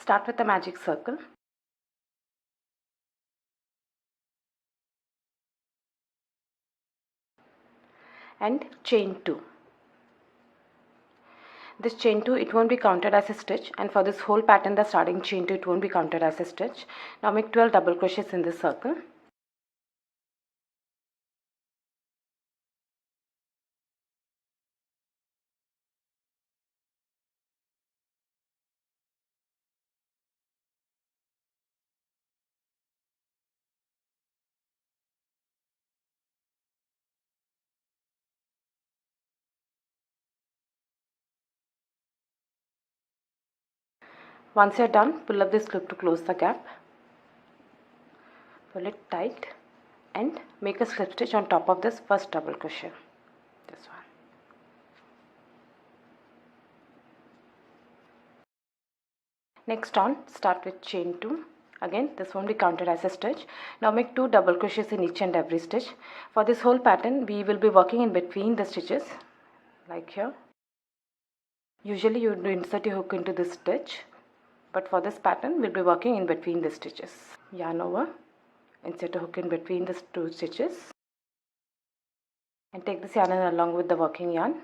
Start with a magic circle and chain 2. This chain 2, it won't be counted as a stitch, and for this whole pattern the starting chain 2, it won't be counted as a stitch. Now make 12 double crochets in this circle. Once you're done, pull up this loop to close the gap. Pull it tight and make a slip stitch on top of this first double crochet. This one. Next on, start with chain 2. Again, this won't be counted as a stitch. Now make 2 double crochets in each and every stitch. For this whole pattern, we will be working in between the stitches, like here. Usually you would insert your hook into this stitch, but for this pattern, we'll be working in between the stitches. Yarn over, insert a hook in between the 2 stitches, and take this yarn along with the working yarn.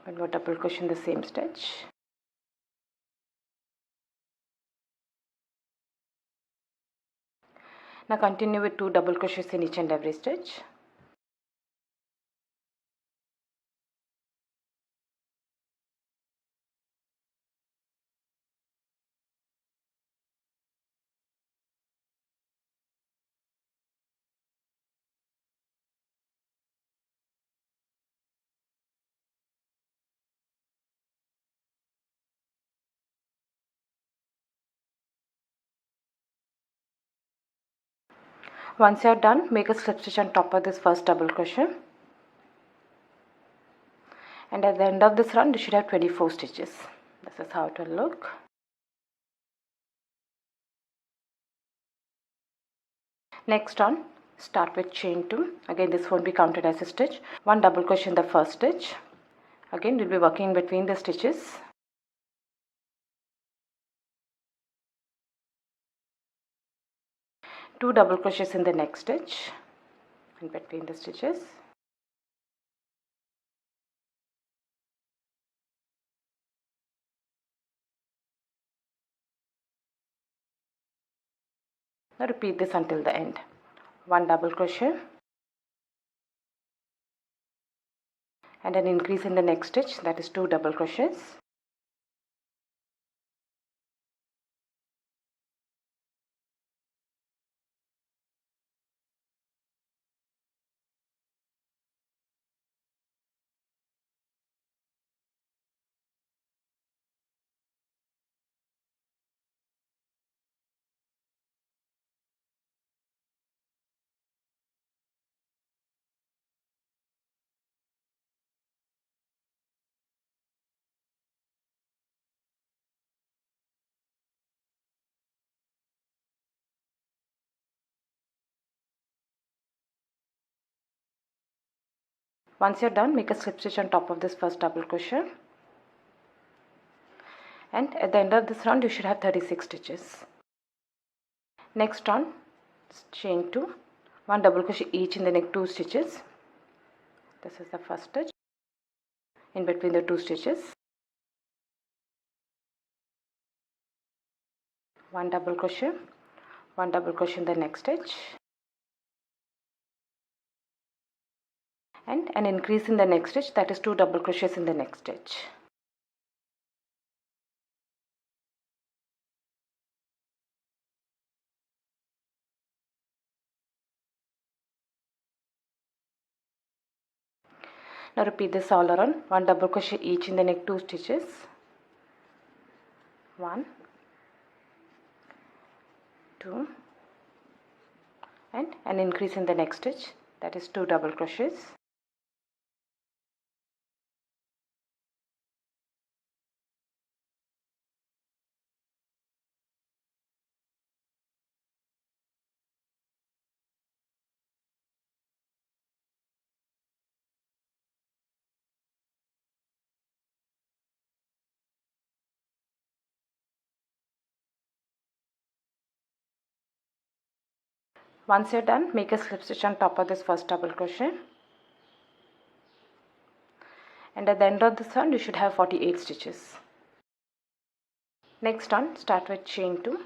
One more double crochet in the same stitch. Now continue with 2 double crochets in each and every stitch. Once you are done, make a slip stitch on top of this first double crochet, and at the end of this round you should have 24 stitches. This is how it will look. Next on, start with chain 2. Again, this won't be counted as a stitch. 1 double crochet in the first stitch. Again, we'll be working in between the stitches. Two double crochets in the next stitch, in between the stitches. Now repeat this until the end. 1 double crochet and an increase in the next stitch, that is 2 double crochets. Once you're done, make a slip stitch on top of this first double crochet, and at the end of this round you should have 36 stitches. Next on, chain 2, 1 double crochet each in the next 2 stitches. This is the first stitch, in between the 2 stitches. 1 double crochet, 1 double crochet in the next stitch, and an increase in the next stitch, that is 2 double crochets in the next stitch. Now repeat this all around. 1 double crochet each in the next 2 stitches. 1, 2, and an increase in the next stitch, that is 2 double crochets. Once you're done, make a slip stitch on top of this first double crochet, and at the end of this round you should have 48 stitches. Next on, start with chain 2,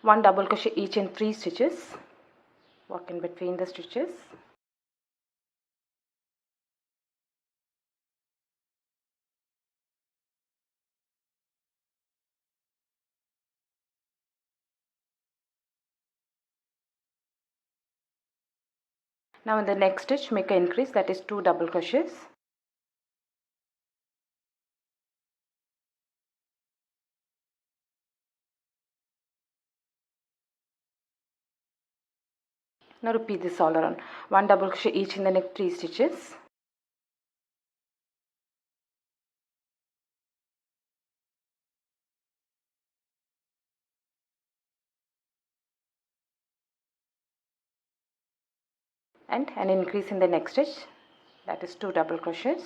1 double crochet each in 3 stitches, walk in between the stitches, now in the next stitch make an increase, that is 2 double crochets. Now repeat this all around, 1 double crochet each in the next 3 stitches, and an increase in the next stitch, that is 2 double crochets.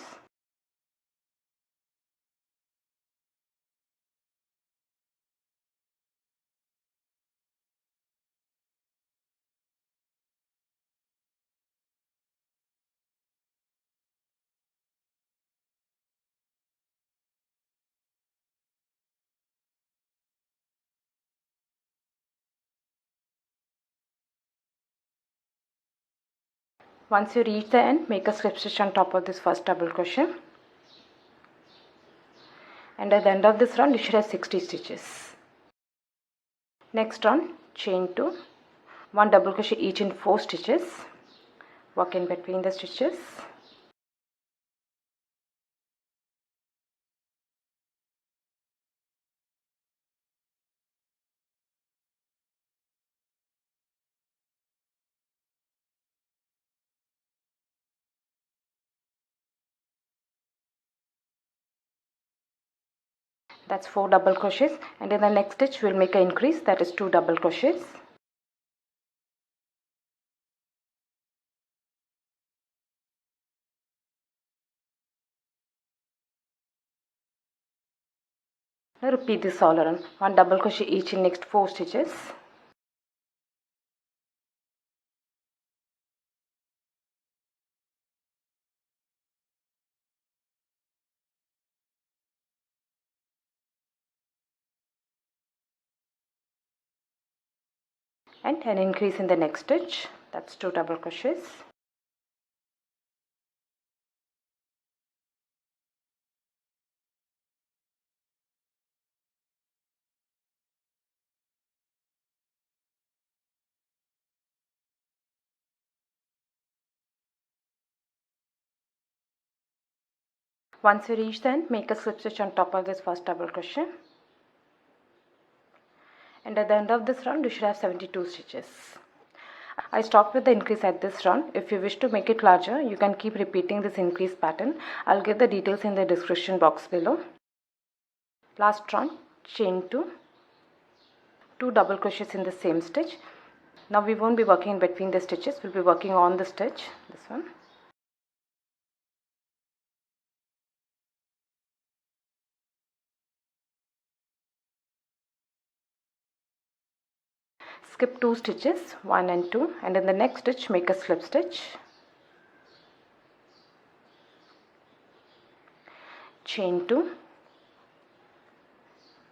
Once you reach the end, make a slip stitch on top of this first double crochet, and at the end of this round you should have 60 stitches. Next round, chain 2, 1 double crochet each in 4 stitches, walk in between the stitches, that's 4 double crochets, and in the next stitch we'll make an increase, that is 2 double crochets. Now repeat this all around, 1 double crochet each in next 4 stitches, and an increase in the next stitch, that's 2 double crochets. Once you reach the end, make a slip stitch on top of this first double crochet, and at the end of this round you should have 72 stitches. I stopped with the increase at this round. If you wish to make it larger, you can keep repeating this increase pattern. I'll give the details in the description box below. Last round, chain 2, 2 double crochets in the same stitch. Now we won't be working in between the stitches, we'll be working on the stitch, this one. Skip 2 stitches, 1 and 2, and in the next stitch make a slip stitch, chain 2,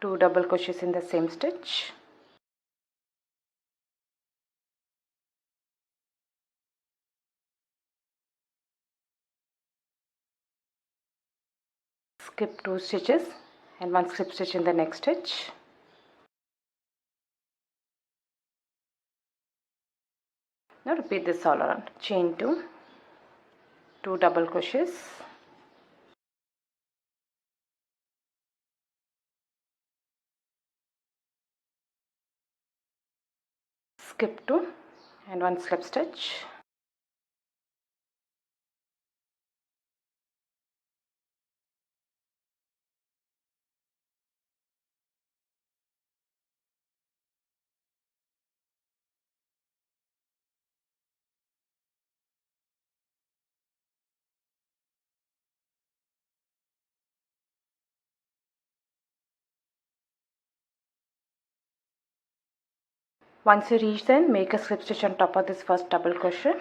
2 double crochets in the same stitch, skip 2 stitches and 1 slip stitch in the next stitch, now repeat this all around, chain 2, 2 double crochets, skip 2 and 1 slip stitch, Once you reach there, make a slip stitch on top of this first double crochet.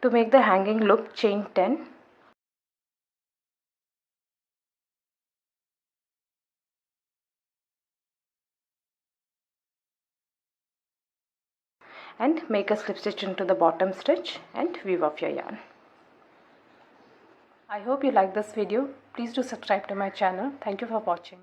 To make the hanging loop, chain 10. And make a slip stitch into the bottom stitch and weave off your yarn. I hope you like this video. Please do subscribe to my channel. Thank you for watching.